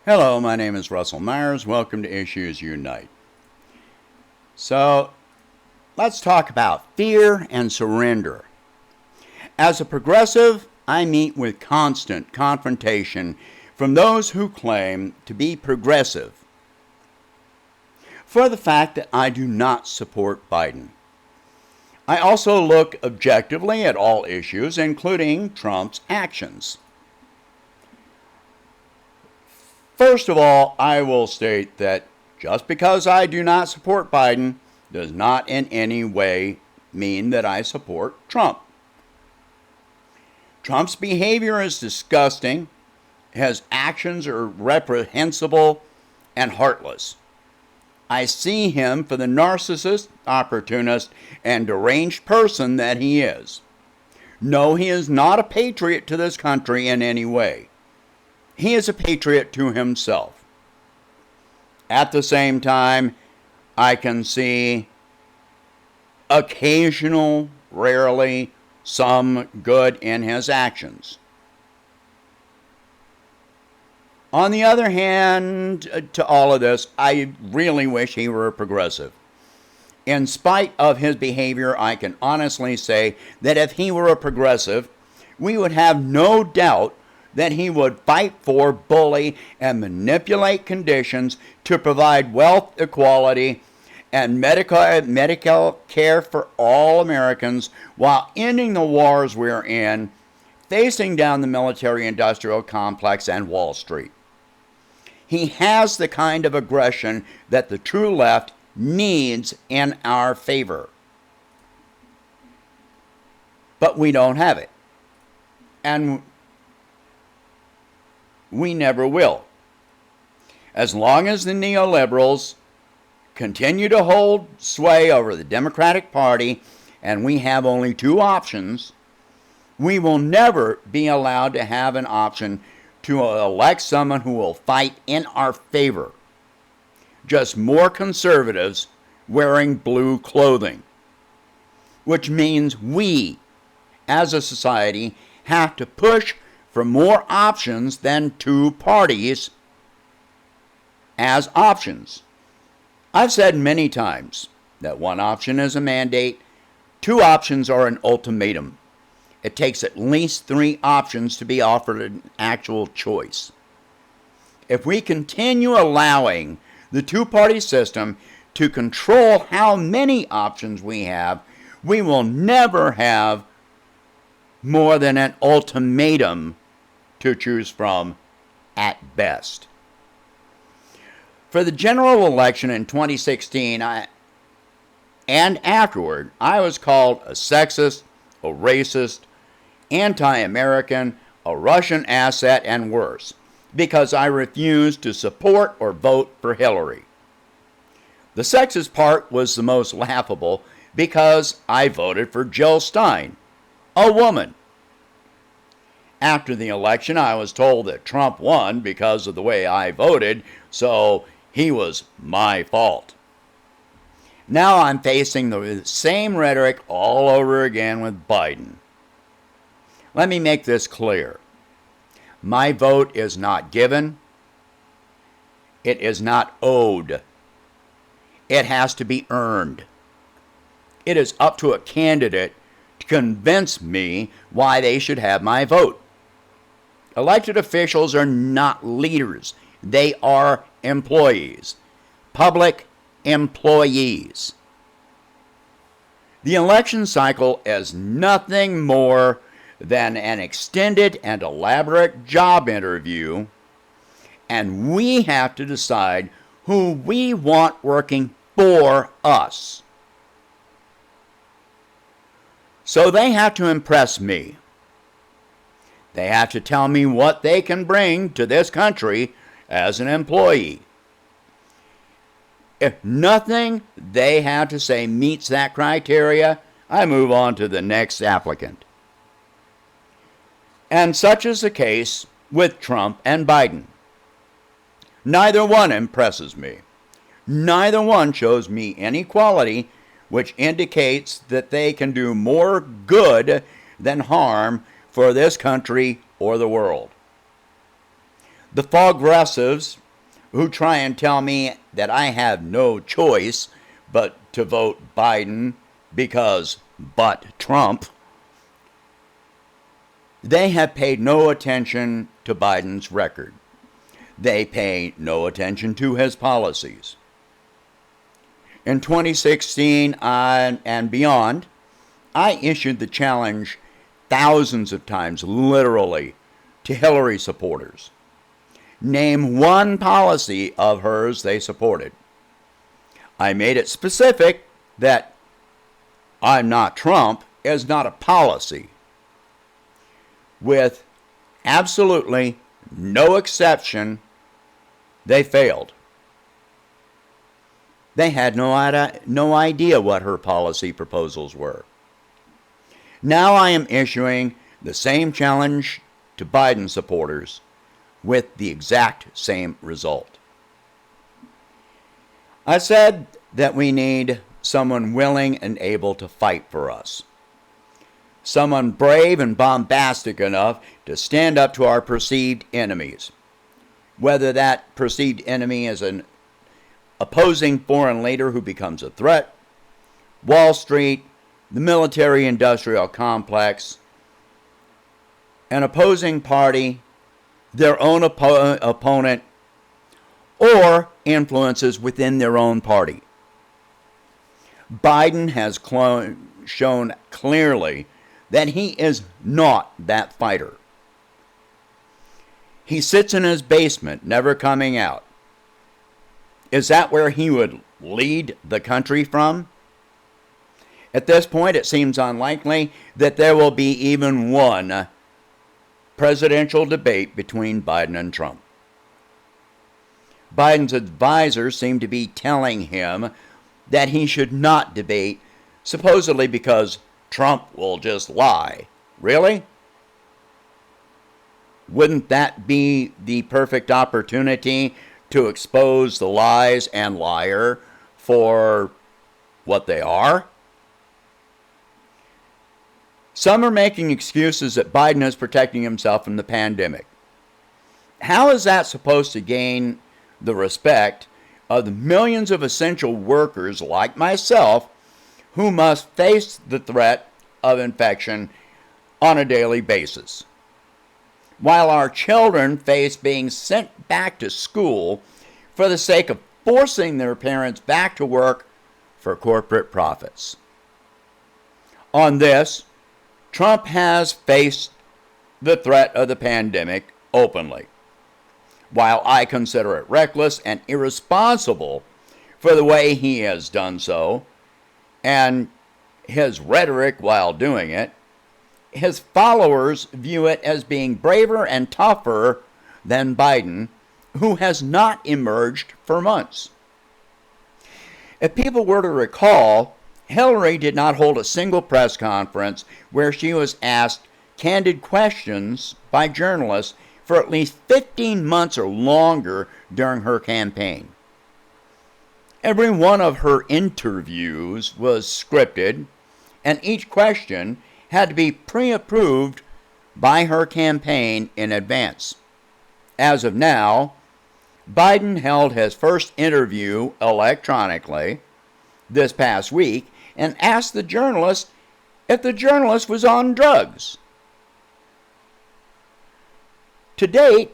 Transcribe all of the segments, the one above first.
Hello, my name is Russell Myers. Welcome to Issues Unite. So, let's talk about fear and surrender. As a progressive, I meet with constant confrontation from those who claim to be progressive for the fact that I do not support Biden. I also look objectively at all issues, including Trump's actions. First of all, I will state that just because I do not support Biden does not in any way mean that I support Trump. Trump's behavior is disgusting, his actions are reprehensible and heartless. I see him for the narcissist, opportunist, and deranged person that he is. No, he is not a patriot to this country in any way. He is a patriot to himself. At the same time, I can see occasional, rarely, some good in his actions. On the other hand, to all of this, I really wish he were a progressive. In spite of his behavior, I can honestly say that if he were a progressive, we would have no doubt that he would fight for, bully, and manipulate conditions to provide wealth equality and medical care for all Americans while ending the wars we're in, facing down the military-industrial complex and Wall Street. He has the kind of aggression that the true left needs in our favor. But we don't have it. And we never will. As long as the neoliberals continue to hold sway over the Democratic Party and we have only two options, we will never be allowed to have an option to elect someone who will fight in our favor. Just more conservatives wearing blue clothing, which means we, as a society, have to push for more options than two parties as options. I've said many times that one option is a mandate, two options are an ultimatum. It takes at least three options to be offered an actual choice. If we continue allowing the two-party system to control how many options we have, we will never have more than an ultimatum to choose from at best. For the general election in 2016 and afterward, I was called a sexist, a racist, anti-American, a Russian asset, and worse, because I refused to support or vote for Hillary. The sexist part was the most laughable because I voted for Jill Stein, a woman. After the election, I was told that Trump won because of the way I voted, so he was my fault. Now I'm facing the same rhetoric all over again with Biden. Let me make this clear. My vote is not given. It is not owed. It has to be earned. It is up to a candidate to convince me why they should have my vote. Elected officials are not leaders. They are employees. Public employees. The election cycle is nothing more than an extended and elaborate job interview, and we have to decide who we want working for us. So they have to impress me. They have to tell me what they can bring to this country as an employee. If nothing they have to say meets that criteria, I move on to the next applicant. And such is the case with Trump and Biden. Neither one impresses me. Neither one shows me any quality which indicates that they can do more good than harm for this country or the world. The progressives who try and tell me that I have no choice but to vote Biden because but Trump, they have paid no attention to Biden's record. They pay no attention to his policies. In 2016 and beyond, I issued the challenge thousands of times, literally, to Hillary supporters. Name one policy of hers they supported. I made it specific that I'm not Trump is not a policy. With absolutely no exception, they failed. They had no idea what her policy proposals were. Now I am issuing the same challenge to Biden supporters with the exact same result. I said that we need someone willing and able to fight for us. Someone brave and bombastic enough to stand up to our perceived enemies. Whether that perceived enemy is an opposing foreign leader who becomes a threat, Wall Street, the military-industrial complex, an opposing party, their own opponent, or influences within their own party. Biden has shown clearly that he is not that fighter. He sits in his basement, never coming out. Is that where he would lead the country from? At this point, it seems unlikely that there will be even one presidential debate between Biden and Trump. Biden's advisors seem to be telling him that he should not debate, supposedly because Trump will just lie. Really? Wouldn't that be the perfect opportunity to expose the lies and liar for what they are? Some are making excuses that Biden is protecting himself from the pandemic. How is that supposed to gain the respect of the millions of essential workers like myself who must face the threat of infection on a daily basis, while our children face being sent back to school for the sake of forcing their parents back to work for corporate profits? On this, Trump has faced the threat of the pandemic openly, while I consider it reckless and irresponsible for the way he has done so, and his rhetoric while doing it. His followers view it as being braver and tougher than Biden, who has not emerged for months. If people were to recall, Hillary did not hold a single press conference where she was asked candid questions by journalists for at least 15 months or longer during her campaign. Every one of her interviews was scripted, and each question had to be pre-approved by her campaign in advance. As of now, Biden held his first interview electronically this past week and asked the journalist if the journalist was on drugs. To date,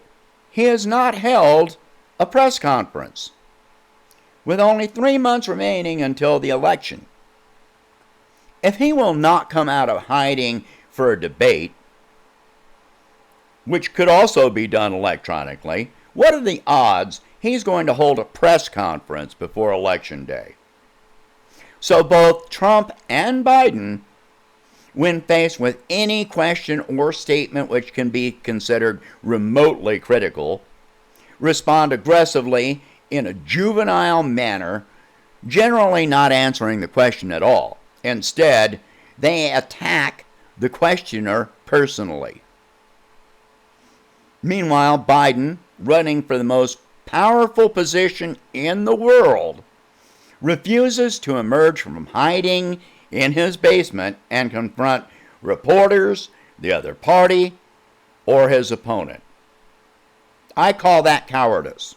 he has not held a press conference, with only 3 months remaining until the election. If he will not come out of hiding for a debate, which could also be done electronically, what are the odds he's going to hold a press conference before Election Day? So both Trump and Biden, when faced with any question or statement which can be considered remotely critical, respond aggressively in a juvenile manner, generally not answering the question at all. Instead, they attack the questioner personally. Meanwhile, Biden, running for the most powerful position in the world, refuses to emerge from hiding in his basement and confront reporters, the other party, or his opponent. I call that cowardice.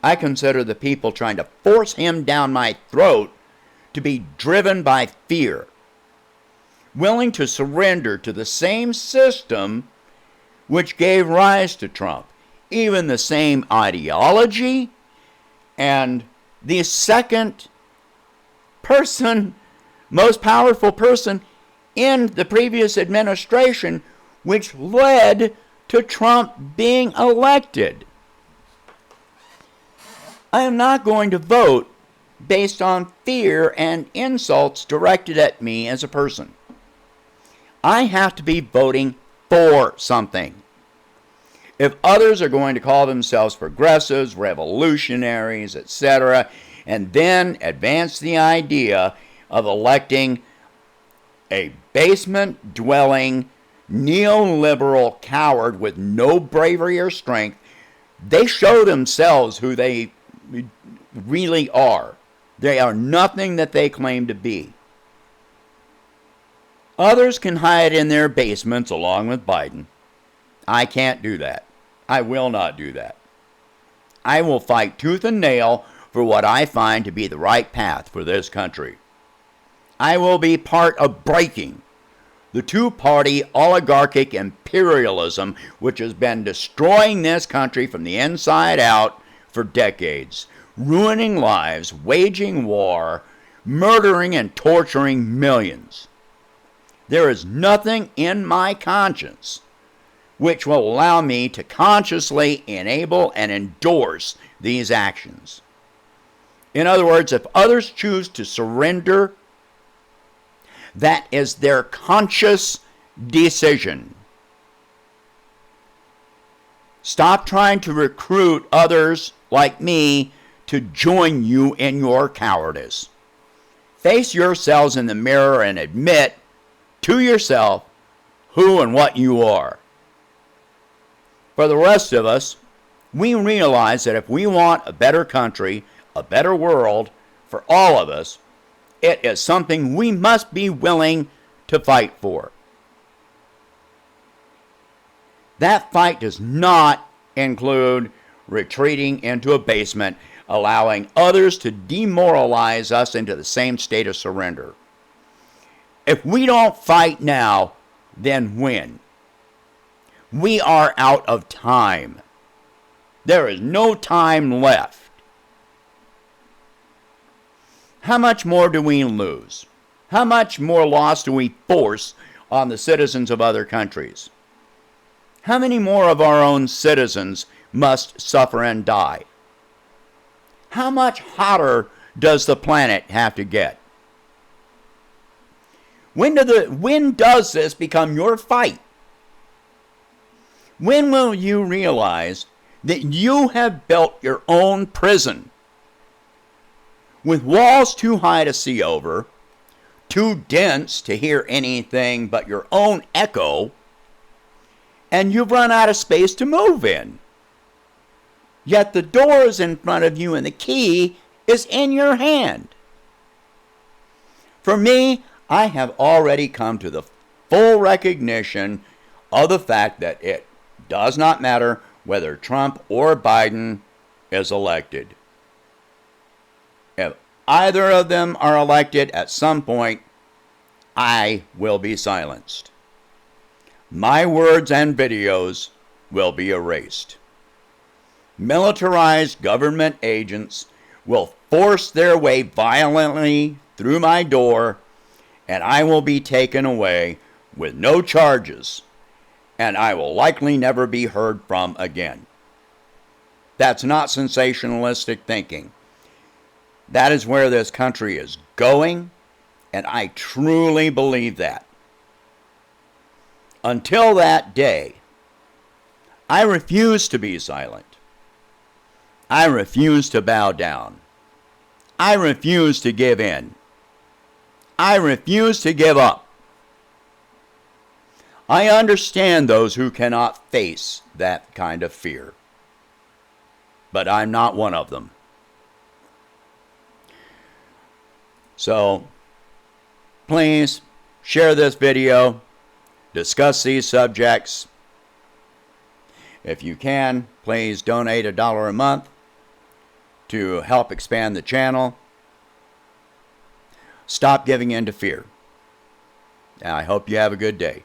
I consider the people trying to force him down my throat to be driven by fear, willing to surrender to the same system which gave rise to Trump, even the same ideology, and the second person, most powerful person in the previous administration, which led to Trump being elected. I am not going to vote based on fear and insults directed at me as a person. I have to be voting for something. If others are going to call themselves progressives, revolutionaries, etc., and then advance the idea of electing a basement-dwelling, neoliberal coward with no bravery or strength, they show themselves who they really are. They are nothing that they claim to be. Others can hide in their basements along with Biden. I can't do that. I will not do that. I will fight tooth and nail for what I find to be the right path for this country. I will be part of breaking the two-party oligarchic imperialism which has been destroying this country from the inside out for decades, ruining lives, waging war, murdering and torturing millions. There is nothing in my conscience which will allow me to consciously enable and endorse these actions. In other words, if others choose to surrender, that is their conscious decision. Stop trying to recruit others like me to join you in your cowardice. Face yourselves in the mirror and admit to yourself who and what you are. For the rest of us, we realize that if we want a better country, a better world for all of us, it is something we must be willing to fight for. That fight does not include retreating into a basement, allowing others to demoralize us into the same state of surrender. If we don't fight now, then when? We are out of time. There is no time left. How much more do we lose? How much more loss do we force on the citizens of other countries? How many more of our own citizens must suffer and die? How much hotter does the planet have to get? When does this become your fight? When will you realize that you have built your own prison with walls too high to see over, too dense to hear anything but your own echo, and you've run out of space to move in? Yet the door is in front of you and the key is in your hand. For me, I have already come to the full recognition of the fact that it does not matter whether Trump or Biden is elected. If either of them are elected at some point, I will be silenced. My words and videos will be erased. Militarized government agents will force their way violently through my door, and I will be taken away with no charges, and I will likely never be heard from again. That's not sensationalistic thinking. That is where this country is going, and I truly believe that. Until that day, I refuse to be silent. I refuse to bow down. I refuse to give in. I refuse to give up. I understand those who cannot face that kind of fear, but I'm not one of them. So, please share this video, discuss these subjects. If you can, Please donate $1 a month to help expand the channel. Stop giving in to fear. And I hope you have a good day.